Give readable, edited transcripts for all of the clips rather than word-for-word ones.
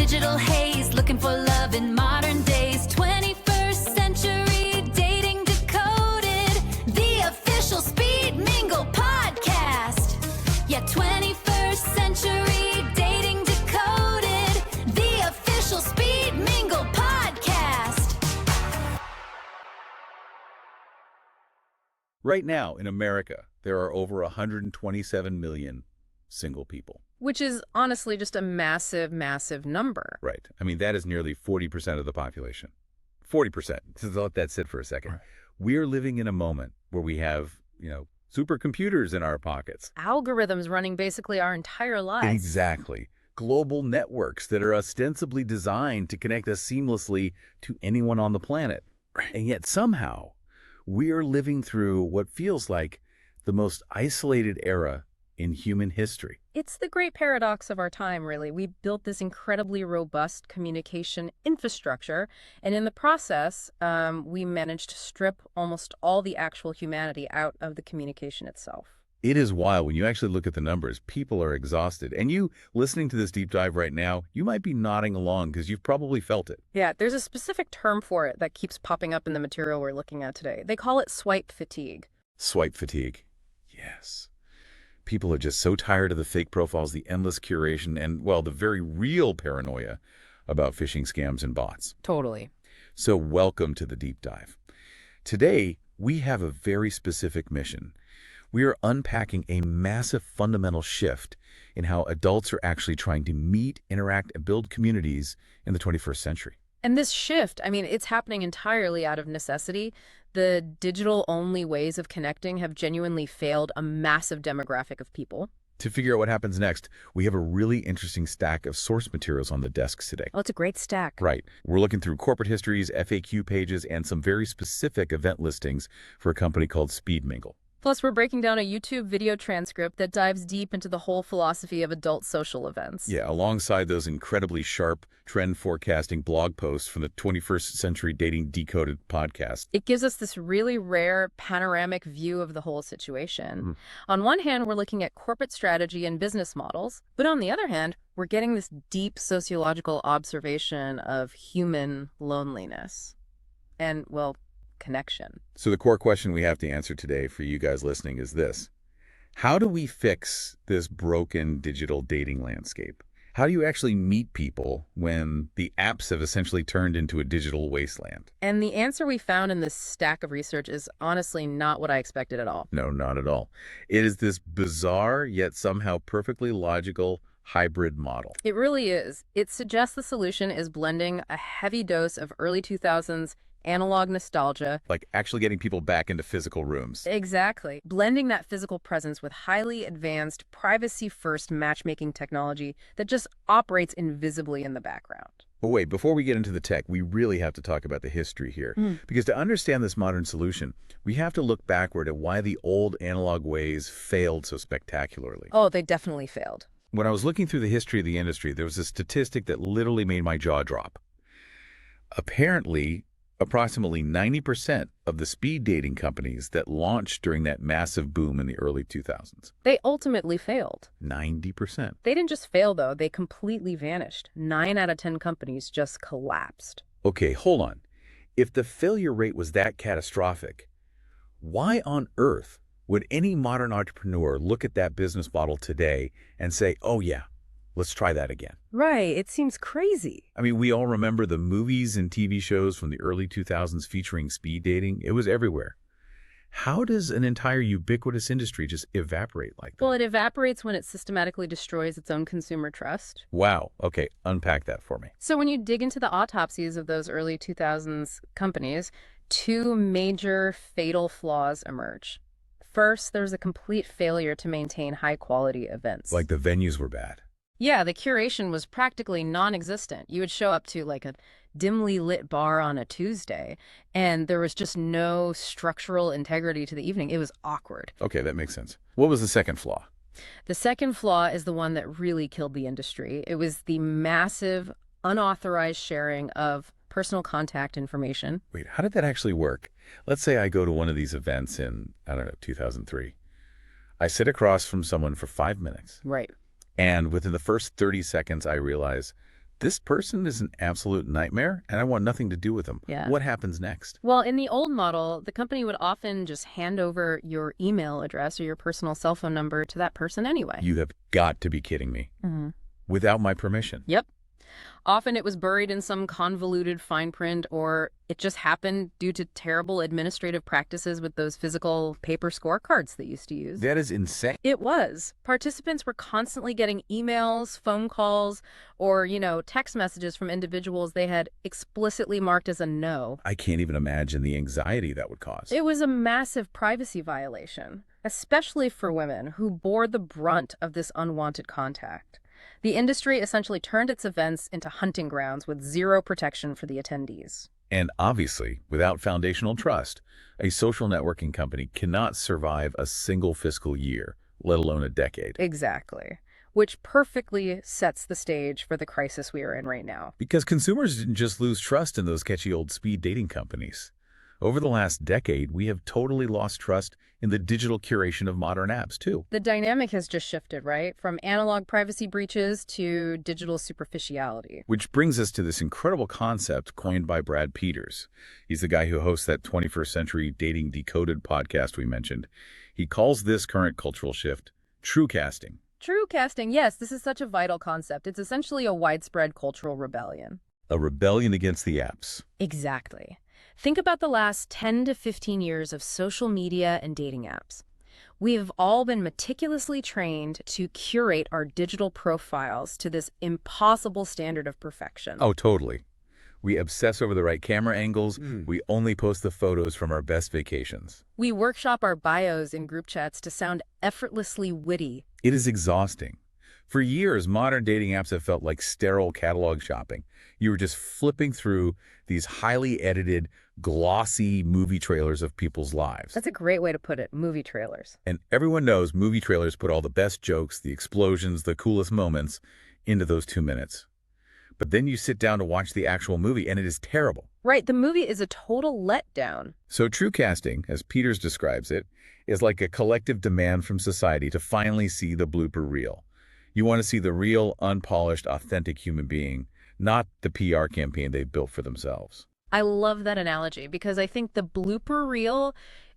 digital haze, looking for love in modern days. 21st century dating decoded, the official Speed Mingle podcast. Yeah, 21st century dating decoded, the official Speed Mingle podcast. Right now in America, there are over 127 million single people. Which is honestly just a massive, massive number. Right. I mean, that is nearly 40% of the population. 40%. So let that sit for a second. Right. We're living in a moment where we have, supercomputers in our pockets. Algorithms running basically our entire lives. Exactly. Global networks that are ostensibly designed to connect us seamlessly to anyone on the planet. And yet somehow, we're living through what feels like the most isolated era in human history. It's the great paradox of our time, really. We built this incredibly robust communication infrastructure, and in the process, we managed to strip almost all the actual humanity out of the communication itself. It is wild. When you actually look at the numbers, people are exhausted. And you, listening to this deep dive right now, you might be nodding along because you've probably felt it. Yeah, there's a specific term for it that keeps popping up in the material we're looking at today. They call it swipe fatigue. Swipe fatigue. Yes. People are just so tired of the fake profiles, the endless curation, and, well, the very real paranoia about phishing scams and bots. Totally. So welcome to the deep dive. Today, we have a very specific mission. We are unpacking a massive fundamental shift in how adults are actually trying to meet, interact, and build communities in the 21st century. And this shift, I mean, it's happening entirely out of necessity. The digital-only ways of connecting have genuinely failed a massive demographic of people. To figure out what happens next, we have a really interesting stack of source materials on the desks today. Oh, it's a great stack. Right. We're looking through corporate histories, FAQ pages, and some very specific event listings for a company called Speed Mingle. Plus, we're breaking down a YouTube video transcript that dives deep into the whole philosophy of adult social events. Yeah, alongside those incredibly sharp trend forecasting blog posts from the 21st Century Dating Decoded podcast. It gives us this really rare panoramic view of the whole situation. On one hand, we're looking at corporate strategy and business models, but on the other hand, we're getting this deep sociological observation of human loneliness and, well, connection. So the core question we have to answer today for you guys listening is this. How do we fix this broken digital dating landscape? How do you actually meet people when the apps have essentially turned into a digital wasteland? And the answer we found in this stack of research is honestly not what I expected at all. No, not at all. It is this bizarre yet somehow perfectly logical hybrid model. It really is. It suggests the solution is blending a heavy dose of early 2000s analog nostalgia. Like actually getting people back into physical rooms. Exactly. Blending that physical presence with highly advanced, privacy-first matchmaking technology that just operates invisibly in the background. But wait, before we get into the tech, we really have to talk about the history here. Because to understand this modern solution, we have to look backward at why the old analog ways failed so spectacularly. Oh, they definitely failed. When I was looking through the history of the industry, there was a statistic that literally made my jaw drop. Apparently, approximately 90% of the speed dating companies that launched during that massive boom in the early 2000s. They ultimately failed. 90%. They didn't just fail, though. They completely vanished. 9 out of 10 companies just collapsed. Okay, hold on. If the failure rate was that catastrophic, why on earth would any modern entrepreneur look at that business model today and say, oh yeah, let's try that again? Right. It seems crazy. I mean, we all remember the movies and TV shows from the early 2000s featuring speed dating. It was everywhere. How does an entire ubiquitous industry just evaporate like that? Well, it evaporates when it systematically destroys its own consumer trust. Wow. Okay, unpack that for me. So when you dig into the autopsies of those early 2000s companies, 2 major fatal flaws emerge. First, there's a complete failure to maintain high-quality events. Like the venues were bad. Yeah, the curation was practically non-existent. You would show up to like a dimly lit bar on a Tuesday, and there was just no structural integrity to the evening. It was awkward. Okay, that makes sense. What was the second flaw? The second flaw is the one that really killed the industry. It was the massive, unauthorized sharing of personal contact information. Wait, how did that actually work? Let's say I go to one of these events in, 2003. I sit across from someone for 5 minutes. Right. And within the first 30 seconds, I realize This person is an absolute nightmare, and I want nothing to do with them. Yeah. What happens next? Well, in the old model, the company would often just hand over your email address or your personal cell phone number to that person anyway. You have got to be kidding me. Without my permission. Yep. Often it was buried in some convoluted fine print, or it just happened due to terrible administrative practices with those physical paper scorecards they used to use. That is insane. It was. Participants were constantly getting emails, phone calls, or, text messages from individuals they had explicitly marked as a no. I can't even imagine the anxiety that would cause. It was a massive privacy violation, especially for women who bore the brunt of this unwanted contact. The industry essentially turned its events into hunting grounds with zero protection for the attendees. And obviously, without foundational trust, a social networking company cannot survive a single fiscal year, let alone a decade. Exactly. Which perfectly sets the stage for the crisis we are in right now. Because consumers didn't just lose trust in those catchy old speed dating companies. Over the last decade, we have totally lost trust in the digital curation of modern apps, too. The dynamic has just shifted, right? From analog privacy breaches to digital superficiality. Which brings us to this incredible concept coined by Brad Peters. He's the guy who hosts that 21st Century Dating Decoded podcast we mentioned. He calls this current cultural shift true casting. True casting, yes, this is such a vital concept. It's essentially a widespread cultural rebellion. A rebellion against the apps. Exactly. Think about the last 10 to 15 years of social media and dating apps. We have all been meticulously trained to curate our digital profiles to this impossible standard of perfection. Oh, totally. We obsess over the right camera angles. We only post the photos from our best vacations. We workshop our bios in group chats to sound effortlessly witty. It is exhausting. For years, modern dating apps have felt like sterile catalog shopping. You were just flipping through these highly edited, glossy movie trailers of people's lives. That's a great way to put it, movie trailers. And everyone knows movie trailers put all the best jokes, the explosions, the coolest moments into those 2 minutes. But then you sit down to watch the actual movie, and it is terrible. Right, the movie is a total letdown. So true casting, as Peters describes it, is like a collective demand from society to finally see the blooper reel. You want to see the real, unpolished, authentic human being, not the PR campaign they've built for themselves. I love that analogy because I think the blooper reel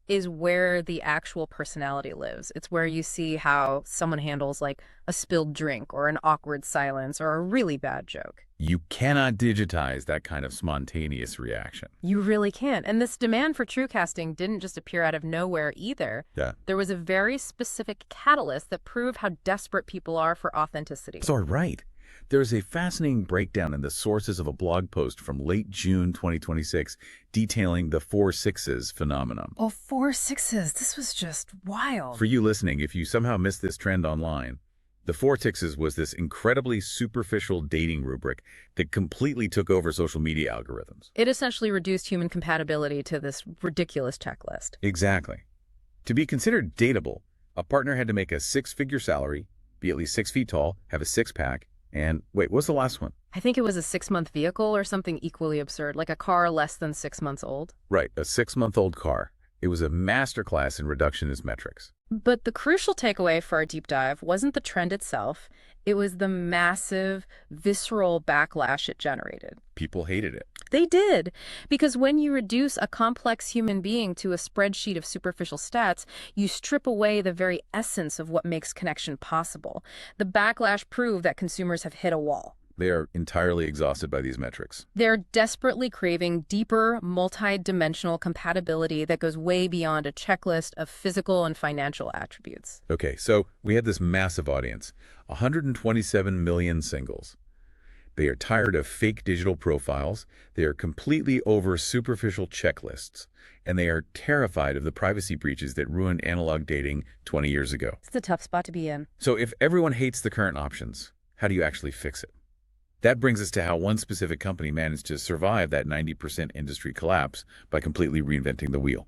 is where the actual personality lives. It's where you see how someone handles like a spilled drink or an awkward silence or a really bad joke. You cannot digitize that kind of spontaneous reaction. You really can't. And this demand for true casting didn't just appear out of nowhere either. Yeah. There was a very specific catalyst that proved how desperate people are for authenticity. So right. There's a fascinating breakdown in the sources of a blog post from late June 2026 detailing the 4 6s phenomenon. Oh, 4 6s. This was just wild. For you listening, if you somehow missed this trend online, the 4 6s was this incredibly superficial dating rubric that completely took over social media algorithms. It essentially reduced human compatibility to this ridiculous checklist. Exactly. To be considered dateable, a partner had to make a 6-figure salary, be at least 6 feet tall, have a six-pack, and wait, what's the last one? I think it was a 6-month vehicle or something equally absurd, like a car less than 6 months old. Right, a 6-month-old car. It was a masterclass in reductionist metrics. But the crucial takeaway for our deep dive wasn't the trend itself. It was the massive, visceral backlash it generated. People hated it. They did, because when you reduce a complex human being to a spreadsheet of superficial stats, you strip away the very essence of what makes connection possible. The backlash proved that consumers have hit a wall. They are entirely exhausted by these metrics. They're desperately craving deeper, multi-dimensional compatibility that goes way beyond a checklist of physical and financial attributes. Okay, so we had this massive audience, 127 million singles. They are tired of fake digital profiles, they are completely over superficial checklists, and they are terrified of the privacy breaches that ruined analog dating 20 years ago. It's a tough spot to be in. So if everyone hates the current options, how do you actually fix it? That brings us to how one specific company managed to survive that 90% industry collapse by completely reinventing the wheel.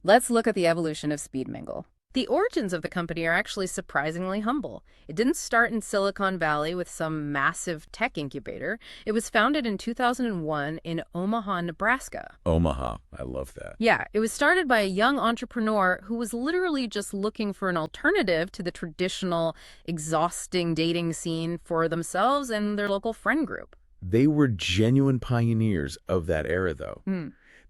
Let's look at the evolution of Speed Mingle. The origins of the company are actually surprisingly humble. It didn't start in Silicon Valley with some massive tech incubator. It was founded in 2001 in Omaha, Nebraska. Omaha. I love that. Yeah, it was started by a young entrepreneur who was literally just looking for an alternative to the traditional, exhausting dating scene for themselves and their local friend group. They were genuine pioneers of that era, though.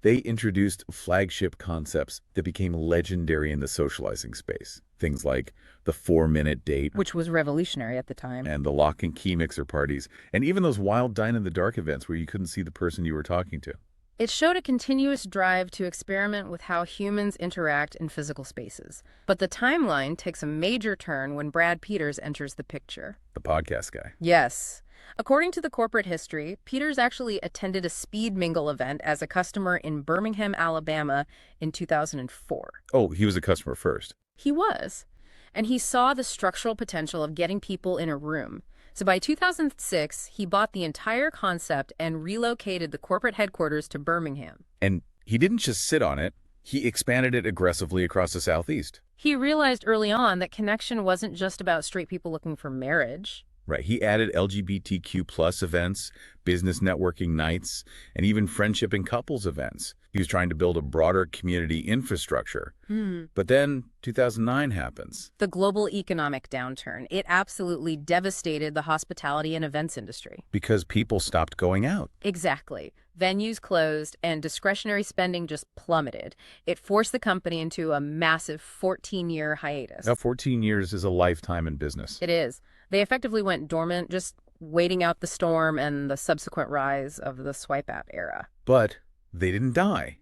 They introduced flagship concepts that became legendary in the socializing space. Things like the 4-minute date, Which was revolutionary at the time. and the lock and key mixer parties, and even those wild dine-in-the-dark events where you couldn't see the person you were talking to. It showed a continuous drive to experiment with how humans interact in physical spaces. But the timeline takes a major turn when Brad Peters enters the picture. The podcast guy. Yes. According to the corporate history, Peters actually attended a Speed Mingle event as a customer in Birmingham, Alabama in 2004. Oh, he was a customer first. He was. And he saw the structural potential of getting people in a room. So by 2006, he bought the entire concept and relocated the corporate headquarters to Birmingham. And he didn't just sit on it. He expanded it aggressively across the Southeast. He realized early on that connection wasn't just about straight people looking for marriage. Right. He added LGBTQ plus events, business networking nights, and even friendship and couples events. He was trying to build a broader community infrastructure. But then 2009 happens. The global economic downturn, it absolutely devastated the hospitality and events industry. Because people stopped going out. Exactly. Venues closed and discretionary spending just plummeted. It forced the company into a massive 14-year hiatus. Now, 14 years is a lifetime in business. It is. They effectively went dormant, just waiting out the storm and the subsequent rise of the swipe app era. But they didn't die.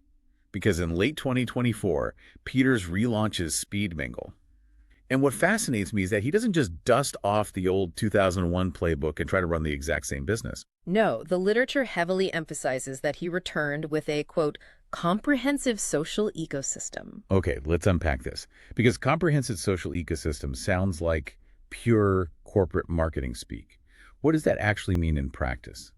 Because in late 2024, Peters relaunches Speed Mingle. And what fascinates me is that he doesn't just dust off the old 2001 playbook and try to run the exact same business. No, the literature heavily emphasizes that he returned with a, quote, comprehensive social ecosystem. Okay, let's unpack this. Because comprehensive social ecosystem sounds like pure corporate marketing speak. What does that actually mean in practice?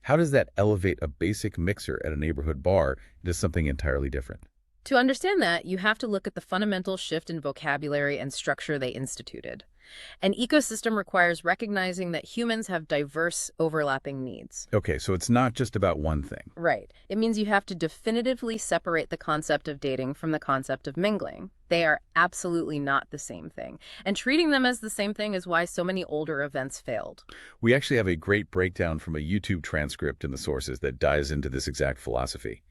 How does that elevate a basic mixer at a neighborhood bar into something entirely different? To understand that, you have to look at the fundamental shift in vocabulary and structure they instituted. An ecosystem requires recognizing that humans have diverse, overlapping needs. Okay, so it's not just about one thing. Right. It means you have to definitively separate the concept of dating from the concept of mingling. They are absolutely not the same thing. And treating them as the same thing is why so many older events failed. We actually have a great breakdown from a YouTube transcript in the sources that dives into this exact philosophy.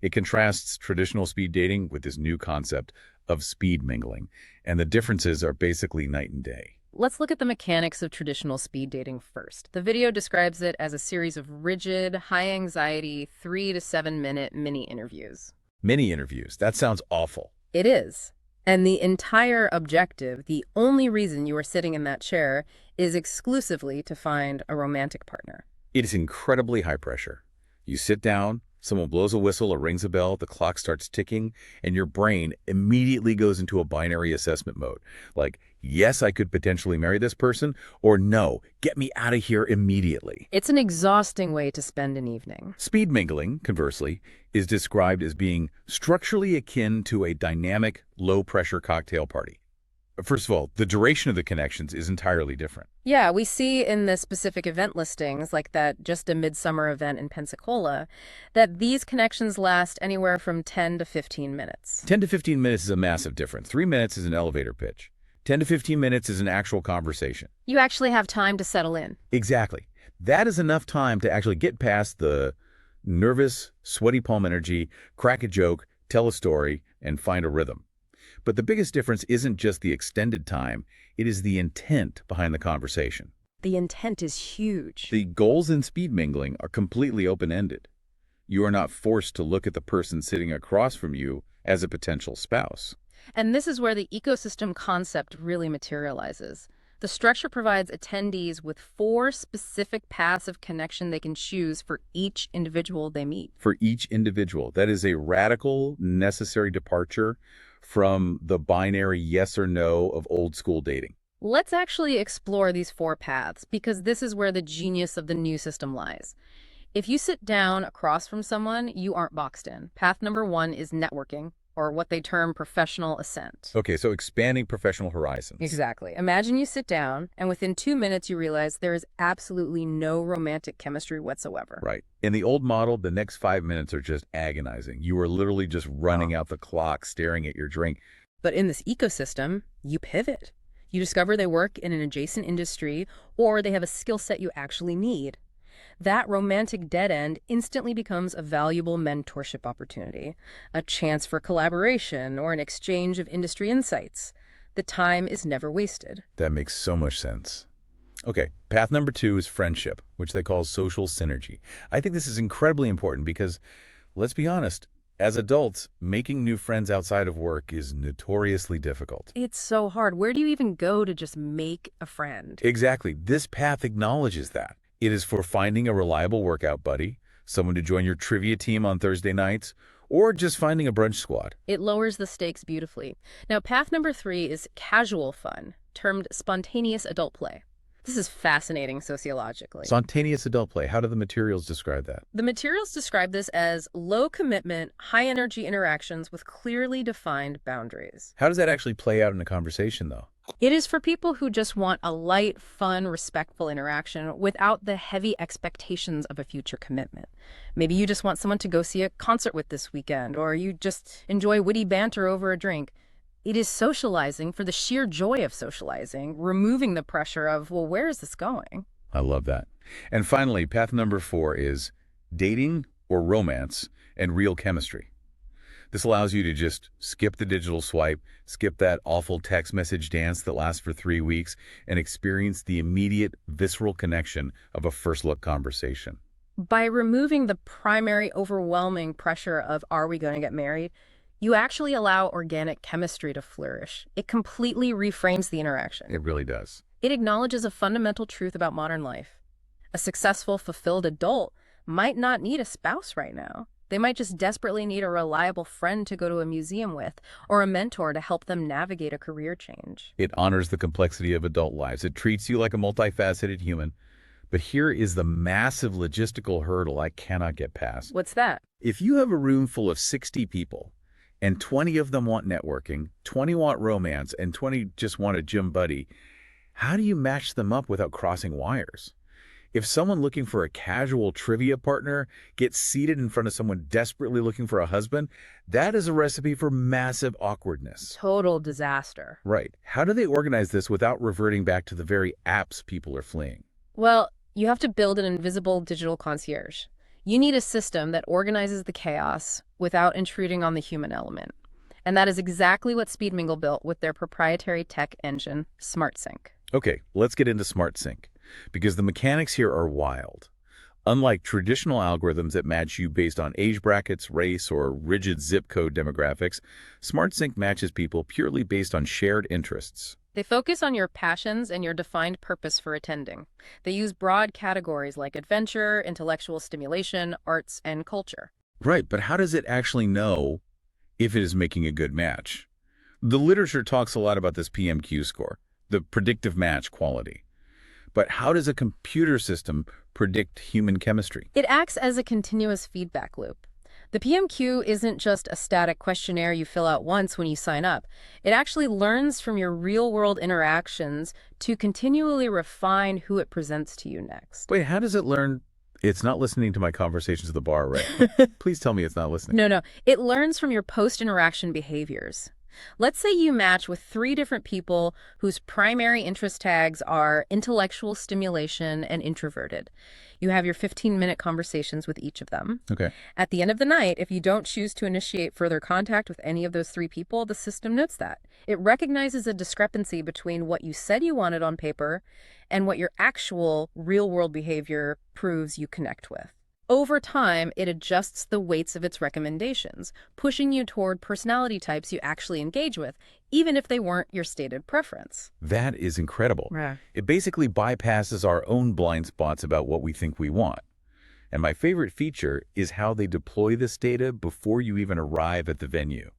It contrasts traditional speed dating with this new concept of speed mingling, and the differences are basically night and day. Let's look at the mechanics of traditional speed dating first. The video describes it as a series of rigid, high-anxiety, 3 to 7 minute mini interviews. Mini interviews. That sounds awful. It is. And the entire objective, the only reason you are sitting in that chair, is exclusively to find a romantic partner. It is incredibly high pressure. You sit down, someone blows a whistle or rings a bell, the clock starts ticking, and your brain immediately goes into a binary assessment mode. Like, yes, I could potentially marry this person, or no, get me out of here immediately. It's an exhausting way to spend an evening. Speed mingling, conversely, is described as being structurally akin to a dynamic, low-pressure cocktail party. First of all, the duration of the connections is entirely different. Yeah, we see in the specific event listings, like that JustA Mid-Summer event in Pensacola, that these connections last anywhere from 10 to 15 minutes. 10 to 15 minutes is a massive difference. 3 minutes is an elevator pitch. 10 to 15 minutes is an actual conversation. You actually have time to settle in. Exactly. That is enough time to actually get past the nervous, sweaty palm energy, crack a joke, tell a story, and find a rhythm. But the biggest difference isn't just the extended time, it is the intent behind the conversation. The intent is huge. The goals in speed mingling are completely open-ended. You are not forced to look at the person sitting across from you as a potential spouse. And this is where the ecosystem concept really materializes. The structure provides attendees with 4 specific paths of connection they can choose for each individual they meet. For each individual. That is a radical, necessary departure from the binary yes or no of old school dating. Let's actually explore these 4 paths, because this is where the genius of the new system lies. If you sit down across from someone, you aren't boxed in. Path number 1 is networking. or what they term professional ascent. Okay, so expanding professional horizons. Exactly. Imagine you sit down, and within 2 minutes you realize there is absolutely no romantic chemistry whatsoever. Right. In the old model, the next 5 minutes are just agonizing. You are literally just running out the clock, staring at your drink. But in this ecosystem, you pivot. You discover they work in an adjacent industry, or they have a skill set you actually need. That romantic dead end instantly becomes a valuable mentorship opportunity, a chance for collaboration, or an exchange of industry insights. The time is never wasted. That makes so much sense. Okay, path number 2 is friendship, which they call social synergy. I think this is incredibly important because, let's be honest, as adults, making new friends outside of work is notoriously difficult. It's so hard. Where do you even go to just make a friend? Exactly. This path acknowledges that. It is for finding a reliable workout buddy, someone to join your trivia team on Thursday nights, or just finding a brunch squad. It lowers the stakes beautifully. Now, path number 3 is casual fun, termed spontaneous adult play. This is fascinating sociologically. Spontaneous adult play. How do the materials describe that? The materials describe this as low-commitment, high-energy interactions with clearly defined boundaries. How does that actually play out in a conversation, though? It is for people who just want a light, fun, respectful interaction without the heavy expectations of a future commitment. Maybe you just want someone to go see a concert with this weekend, or you just enjoy witty banter over a drink. It is socializing for the sheer joy of socializing, removing the pressure of, well, where is this going? I love that. And finally, path number 4 is dating or romance and real chemistry. This allows you to just skip the digital swipe, skip that awful text message dance that lasts for 3 weeks, and experience the immediate, visceral connection of a first-look conversation. By removing the primary overwhelming pressure of, are we going to get married? You actually allow organic chemistry to flourish. It completely reframes the interaction. It really does. It acknowledges a fundamental truth about modern life. A successful, fulfilled adult might not need a spouse right now. They might just desperately need a reliable friend to go to a museum with, or a mentor to help them navigate a career change. It honors the complexity of adult lives. It treats you like a multifaceted human. But here is the massive logistical hurdle I cannot get past. What's that? If you have a room full of 60 people, and 20 of them want networking, 20 want romance, and 20 just want a gym buddy, how do you match them up without crossing wires? If someone looking for a casual trivia partner gets seated in front of someone desperately looking for a husband, that is a recipe for massive awkwardness. Total disaster. Right. How do they organize this without reverting back to the very apps people are fleeing? Well, you have to build an invisible digital concierge. You need a system that organizes the chaos without intruding on the human element. And that is exactly what Speed Mingle built with their proprietary tech engine, SmartSync. Okay, let's get into SmartSync, because the mechanics here are wild. Unlike traditional algorithms that match you based on age brackets, race, or rigid zip code demographics, SmartSync matches people purely based on shared interests. They focus on your passions and your defined purpose for attending. They use broad categories like adventure, intellectual stimulation, arts, and culture. Right, but how does it actually know if it is making a good match? The literature talks a lot about this PMQ score, the predictive match quality. But how does a computer system predict human chemistry? It acts as a continuous feedback loop. The PMQ isn't just a static questionnaire you fill out once when you sign up. It actually learns from your real-world interactions to continually refine who it presents to you next. Wait, how does it learn? It's not listening to my conversations at the bar, right? Please tell me it's not listening. No. It learns from your post-interaction behaviors. Let's say you match with 3 different people whose primary interest tags are intellectual stimulation and introverted. You have your 15-minute conversations with each of them. Okay. At the end of the night, if you don't choose to initiate further contact with any of those 3 people, the system notes that. It recognizes a discrepancy between what you said you wanted on paper and what your actual real-world behavior proves you connect with. Over time, it adjusts the weights of its recommendations, pushing you toward personality types you actually engage with, even if they weren't your stated preference. That is incredible. Yeah. It basically bypasses our own blind spots about what we think we want. And my favorite feature is how they deploy this data before you even arrive at the venue.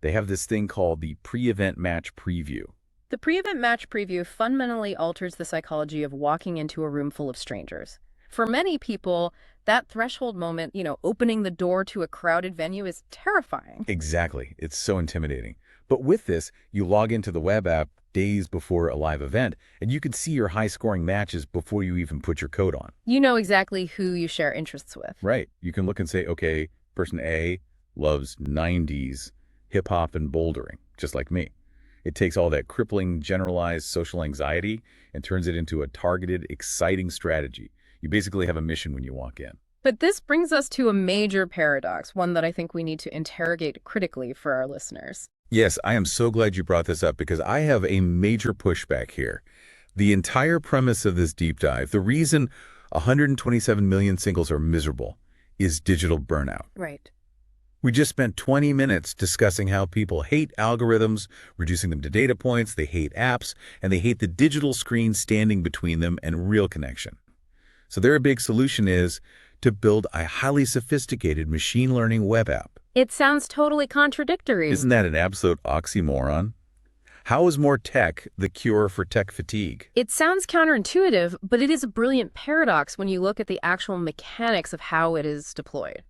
They have this thing called the pre-event match preview. The pre-event match preview fundamentally alters the psychology of walking into a room full of strangers. For many people, that threshold moment, opening the door to a crowded venue is terrifying. Exactly. It's so intimidating. But with this, you log into the web app days before a live event, and you can see your high-scoring matches before you even put your code on. You know exactly who you share interests with. Right. You can look and say, okay, person A loves 90s hip-hop and bouldering, just like me. It takes all that crippling, generalized social anxiety and turns it into a targeted, exciting strategy. You basically have a mission when you walk in. But this brings us to a major paradox, one that I think we need to interrogate critically for our listeners. Yes, I am so glad you brought this up because I have a major pushback here. The entire premise of this deep dive, the reason 127 million singles are miserable, is digital burnout. Right. We just spent 20 minutes discussing how people hate algorithms, reducing them to data points, they hate apps, and they hate the digital screen standing between them and real connection. So their big solution is to build a highly sophisticated machine learning web app. It sounds totally contradictory. Isn't that an absolute oxymoron? How is more tech the cure for tech fatigue? It sounds counterintuitive, but it is a brilliant paradox when you look at the actual mechanics of how it is deployed.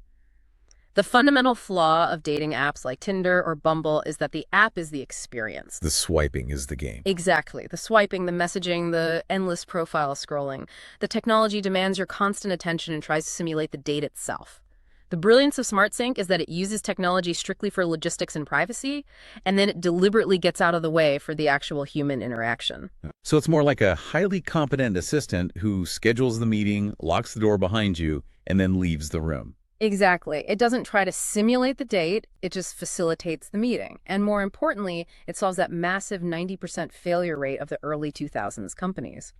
The fundamental flaw of dating apps like Tinder or Bumble is that the app is the experience. The swiping is the game. Exactly. The swiping, the messaging, the endless profile scrolling. The technology demands your constant attention and tries to simulate the date itself. The brilliance of SmartSync is that it uses technology strictly for logistics and privacy, and then it deliberately gets out of the way for the actual human interaction. So it's more like a highly competent assistant who schedules the meeting, locks the door behind you, and then leaves the room. Exactly. It doesn't try to simulate the date, it just facilitates the meeting. And more importantly, it solves that massive 90% failure rate of the early 2000s companies.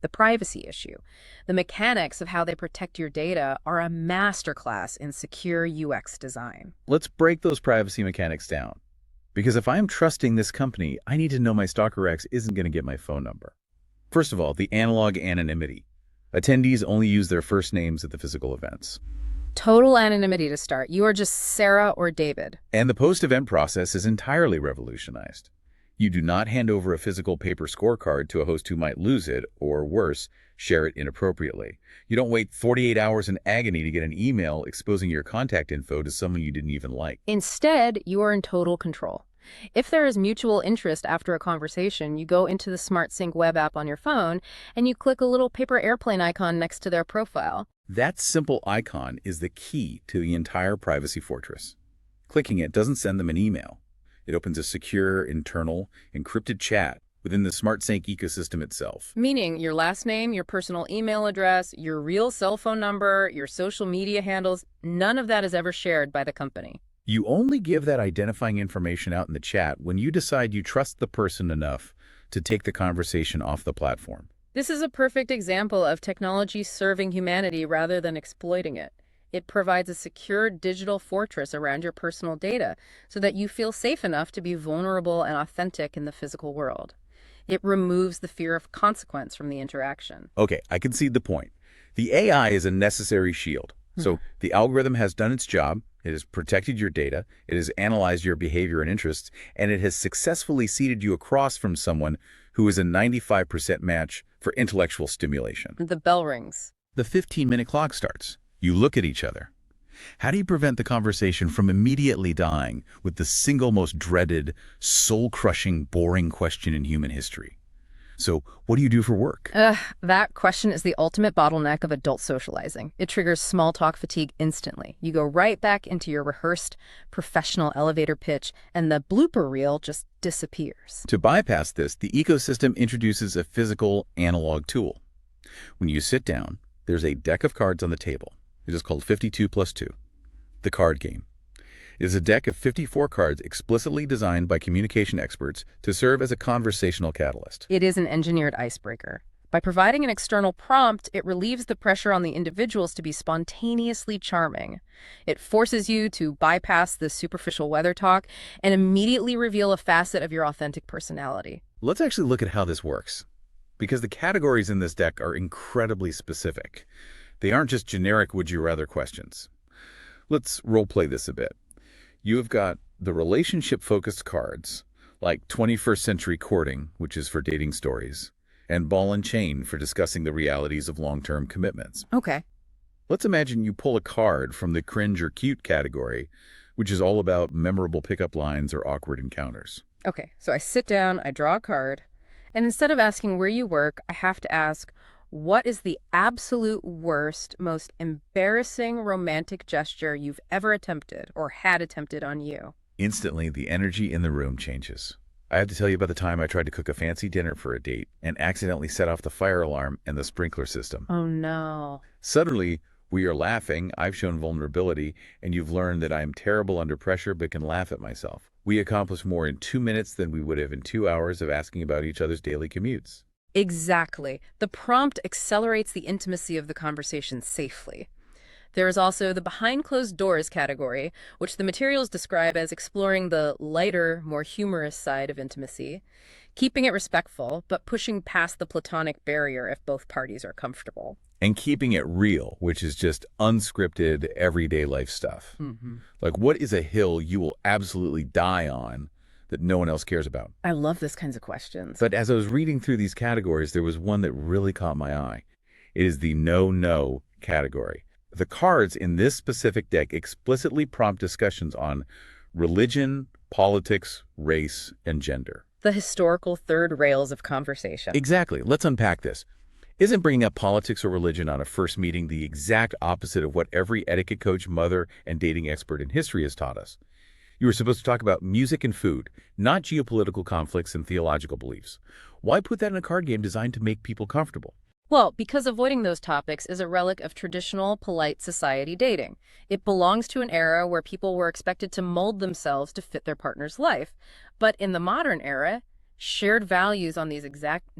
The privacy issue. The mechanics of how they protect your data are a masterclass in secure UX design. Let's break those privacy mechanics down. Because if I'm trusting this company, I need to know my Stalker X isn't going to get my phone number. First of all, the analog anonymity. Attendees only use their first names at the physical events. Total anonymity to start. You are just Sarah or David. And the post-event process is entirely revolutionized. You do not hand over a physical paper scorecard to a host who might lose it, or worse, share it inappropriately. You don't wait 48 hours in agony to get an email exposing your contact info to someone you didn't even like. Instead, you are in total control. If there is mutual interest after a conversation, you go into the SmartSync web app on your phone and you click a little paper airplane icon next to their profile. That simple icon is the key to the entire privacy fortress. Clicking it doesn't send them an email. It opens a secure, internal, encrypted chat within the SmartSync ecosystem itself. Meaning your last name, your personal email address, your real cell phone number, your social media handles, none of that is ever shared by the company. You only give that identifying information out in the chat when you decide you trust the person enough to take the conversation off the platform. This is a perfect example of technology serving humanity rather than exploiting it. It provides a secure digital fortress around your personal data so that you feel safe enough to be vulnerable and authentic in the physical world. It removes the fear of consequence from the interaction. Okay, I concede the point. The AI is a necessary shield. So the algorithm has done its job. It has protected your data. It has analyzed your behavior and interests, and it has successfully seated you across from someone who is a 95% match for intellectual stimulation. The bell rings. The 15-minute clock starts. You look at each other. How do you prevent the conversation from immediately dying with the single most dreaded, soul-crushing, boring question in human history? So what do you do for work? That question is the ultimate bottleneck of adult socializing. It triggers small talk fatigue instantly. You go right back into your rehearsed professional elevator pitch, and the blooper reel just disappears. To bypass this, the ecosystem introduces a physical analog tool. When you sit down, there's a deck of cards on the table. It is called 52 plus 2, the card game. It is a deck of 54 cards explicitly designed by communication experts to serve as a conversational catalyst. It is an engineered icebreaker. By providing an external prompt, it relieves the pressure on the individuals to be spontaneously charming. It forces you to bypass the superficial weather talk and immediately reveal a facet of your authentic personality. Let's actually look at how this works, because the categories in this deck are incredibly specific. They aren't just generic would-you-rather questions. Let's role-play this a bit. You have got the relationship-focused cards, like 21st century courting, which is for dating stories, and ball and chain for discussing the realities of long-term commitments. Okay. Let's imagine you pull a card from the cringe or cute category, which is all about memorable pickup lines or awkward encounters. Okay, so I sit down, I draw a card, and instead of asking where you work, I have to ask, what is the absolute worst, most embarrassing romantic gesture you've ever attempted or had attempted on you? Instantly, the energy in the room changes. I have to tell you about the time I tried to cook a fancy dinner for a date and accidentally set off the fire alarm and the sprinkler system. Oh no. Suddenly, we are laughing, I've shown vulnerability, and you've learned that I am terrible under pressure but can laugh at myself. We accomplished more in 2 minutes than we would have in 2 hours of asking about each other's daily commutes. Exactly. The prompt accelerates the intimacy of the conversation safely. There is also the behind closed doors category, which the materials describe as exploring the lighter, more humorous side of intimacy, keeping it respectful, but pushing past the platonic barrier if both parties are comfortable. And keeping it real, which is just unscripted, everyday life stuff. Like, what is a hill you will absolutely die on that no one else cares about? I love this kinds of questions. But as I was reading through these categories, there was one that really caught my eye. It is the no category. The cards in this specific deck explicitly prompt discussions on religion, politics, race, and gender. The historical third rails of conversation. Exactly. Let's unpack this. Isn't bringing up politics or religion on a first meeting the exact opposite of what every etiquette coach, mother, and dating expert in history has taught us? You were supposed to talk about music and food, not geopolitical conflicts and theological beliefs. Why put that in a card game designed to make people comfortable? Well, because avoiding those topics is a relic of traditional, polite society dating. It belongs to an era where people were expected to mold themselves to fit their partner's life. But in the modern era, shared values on these exact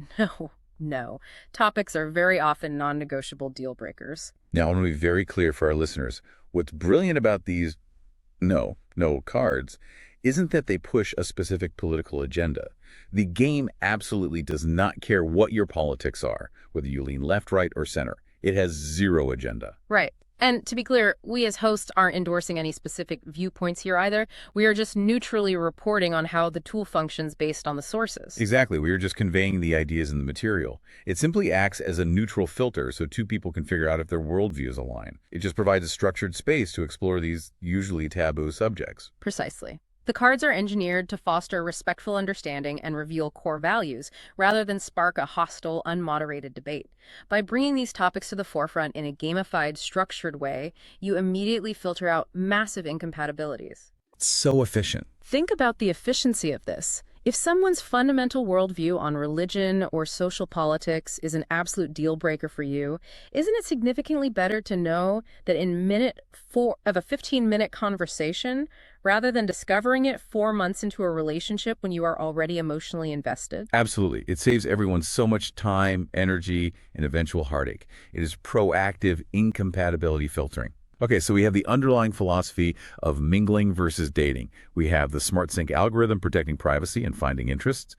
topics are very often non-negotiable deal breakers. Now, I want to be very clear for our listeners. What's brilliant about these no cards isn't that they push a specific political agenda. The game absolutely does not care what your politics are, whether you lean left, right, or center. It has zero agenda. Right. And to be clear, we as hosts aren't endorsing any specific viewpoints here either. We are just neutrally reporting on how the tool functions based on the sources. Exactly. We are just conveying the ideas in the material. It simply acts as a neutral filter so two people can figure out if their worldviews align. It just provides a structured space to explore these usually taboo subjects. Precisely. The cards are engineered to foster respectful understanding and reveal core values, rather than spark a hostile, unmoderated debate. By bringing these topics to the forefront in a gamified, structured way, you immediately filter out massive incompatibilities. It's so efficient. Think about the efficiency of this. If someone's fundamental worldview on religion or social politics is an absolute deal breaker for you, isn't it significantly better to know that in minute 4 of a 15-minute conversation, rather than discovering it 4 months into a relationship when you are already emotionally invested? Absolutely. It saves everyone so much time, energy, and eventual heartache. It is proactive incompatibility filtering. Okay, so we have the underlying philosophy of mingling versus dating. We have the SmartSync algorithm protecting privacy and finding interests.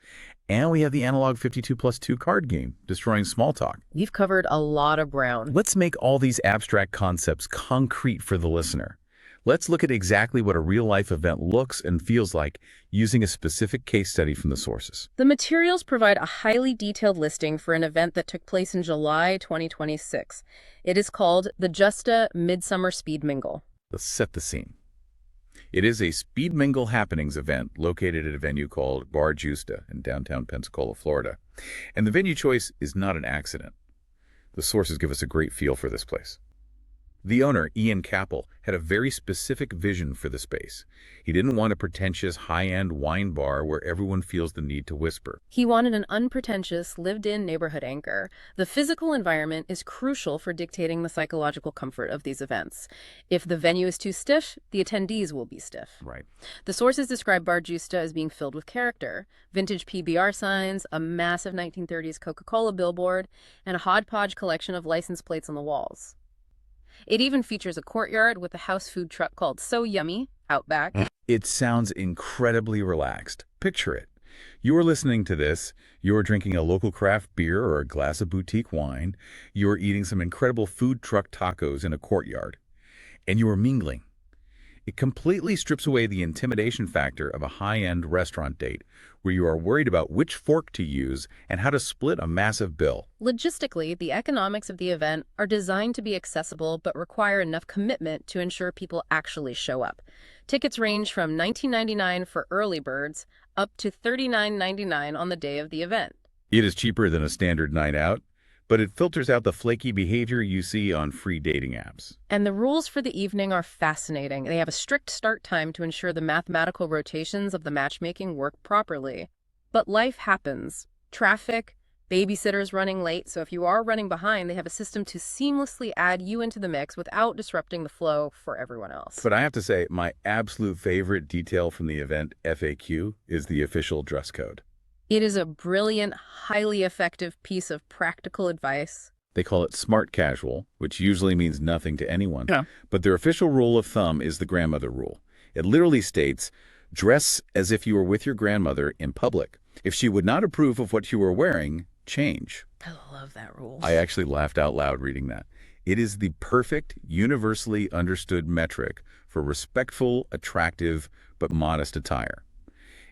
And we have the analog 52+2 card game, destroying small talk. You've covered a lot of ground. Let's make all these abstract concepts concrete for the listener. Let's look at exactly what a real-life event looks and feels like using a specific case study from the sources. The materials provide a highly detailed listing for an event that took place in July 2026. It is called the JustA Mid-Summer Speed Mingle. Let's set the scene. It is a Speed Mingle happenings event located at a venue called Bar Justa in downtown Pensacola, Florida. And the venue choice is not an accident. The sources give us a great feel for this place. The owner, Ian Capel, had a very specific vision for the space. He didn't want a pretentious, high-end wine bar where everyone feels the need to whisper. He wanted an unpretentious, lived-in neighborhood anchor. The physical environment is crucial for dictating the psychological comfort of these events. If the venue is too stiff, the attendees will be stiff. Right. The sources describe Bar Justa as being filled with character. Vintage PBR signs, a massive 1930s Coca-Cola billboard, and a hodgepodge collection of license plates on the walls. It even features a courtyard with a house food truck called So Yummy out back. It sounds incredibly relaxed. Picture it. You are listening to this, you are drinking a local craft beer or a glass of boutique wine, you are eating some incredible food truck tacos in a courtyard, and you are mingling. It completely strips away the intimidation factor of a high-end restaurant date, where you are worried about which fork to use and how to split a massive bill. Logistically, the economics of the event are designed to be accessible but require enough commitment to ensure people actually show up. Tickets range from $19.99 for early birds up to $39.99 on the day of the event. It is cheaper than a standard night out, but it filters out the flaky behavior you see on free dating apps. And the rules for the evening are fascinating. They have a strict start time to ensure the mathematical rotations of the matchmaking work properly. But life happens. Traffic, babysitters running late, so if you are running behind, they have a system to seamlessly add you into the mix without disrupting the flow for everyone else. But I have to say, my absolute favorite detail from the event FAQ is the official dress code. It is a brilliant, highly effective piece of practical advice. They call it smart casual, which usually means nothing to anyone. Yeah. But their official rule of thumb is the grandmother rule. It literally states, dress as if you were with your grandmother in public. If she would not approve of what you were wearing, change. I love that rule. I actually laughed out loud reading that. It is the perfect, universally understood metric for respectful, attractive, but modest attire.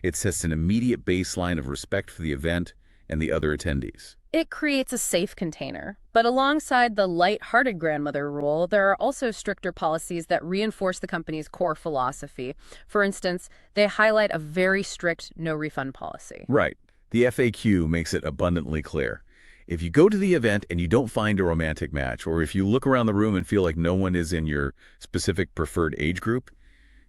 It sets an immediate baseline of respect for the event and the other attendees. It creates a safe container. But alongside the light-hearted grandmother rule, there are also stricter policies that reinforce the company's core philosophy. For instance, they highlight a very strict no-refund policy. Right. The FAQ makes it abundantly clear. If you go to the event and you don't find a romantic match, or if you look around the room and feel like no one is in your specific preferred age group,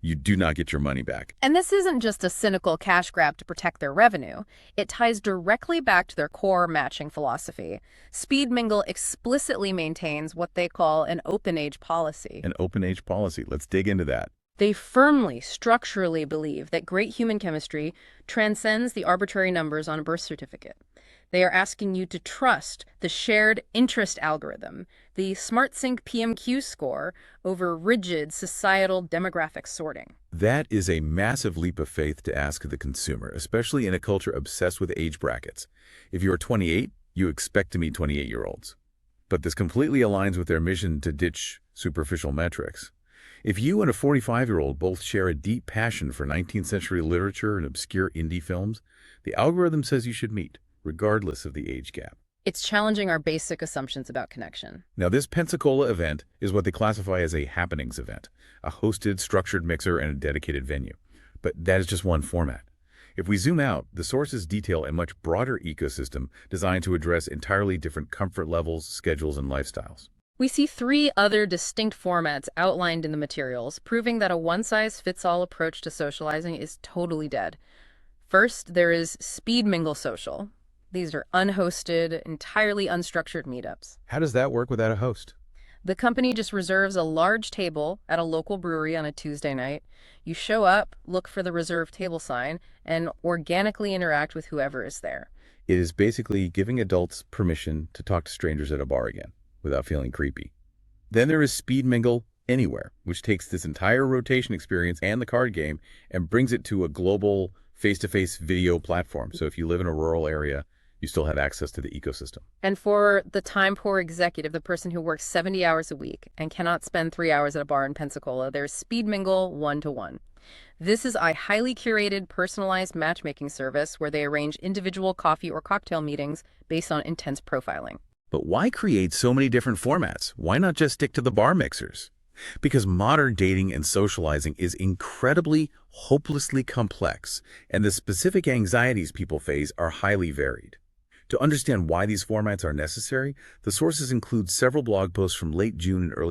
you do not get your money back. And this isn't just a cynical cash grab to protect their revenue. It ties directly back to their core matching philosophy. Speed Mingle explicitly maintains what they call an open age policy. An open age policy. Let's dig into that. They firmly, structurally believe that great human chemistry transcends the arbitrary numbers on a birth certificate. They are asking you to trust the shared interest algorithm, the SmartSync PMQ score, over rigid societal demographic sorting. That is a massive leap of faith to ask of the consumer, especially in a culture obsessed with age brackets. If you are 28, you expect to meet 28-year-olds. But this completely aligns with their mission to ditch superficial metrics. If you and a 45-year-old both share a deep passion for 19th century literature and obscure indie films, the algorithm says you should meet, regardless of the age gap. It's challenging our basic assumptions about connection. Now, this Pensacola event is what they classify as a happenings event, a hosted, structured mixer and a dedicated venue. But that is just one format. If we zoom out, the sources detail a much broader ecosystem designed to address entirely different comfort levels, schedules, and lifestyles. We see 3 other distinct formats outlined in the materials, proving that a one-size-fits-all approach to socializing is totally dead. First, there is Speed Mingle Social. These are unhosted, entirely unstructured meetups. How does that work without a host? The company just reserves a large table at a local brewery on a Tuesday night. You show up, look for the reserved table sign, and organically interact with whoever is there. It is basically giving adults permission to talk to strangers at a bar again, without feeling creepy. Then there is Speed Mingle Anywhere, which takes this entire rotation experience and the card game and brings it to a global face-to-face video platform. So if you live in a rural area, you still have access to the ecosystem. And for the time-poor executive, the person who works 70 hours a week and cannot spend 3 hours at a bar in Pensacola, there's Speed Mingle one-to-one. This is a highly curated, personalized matchmaking service where they arrange individual coffee or cocktail meetings based on intense profiling. But why create so many different formats? Why not just stick to the bar mixers? Because modern dating and socializing is incredibly, hopelessly complex, and the specific anxieties people face are highly varied. To understand why these formats are necessary, the sources include several blog posts from late June and early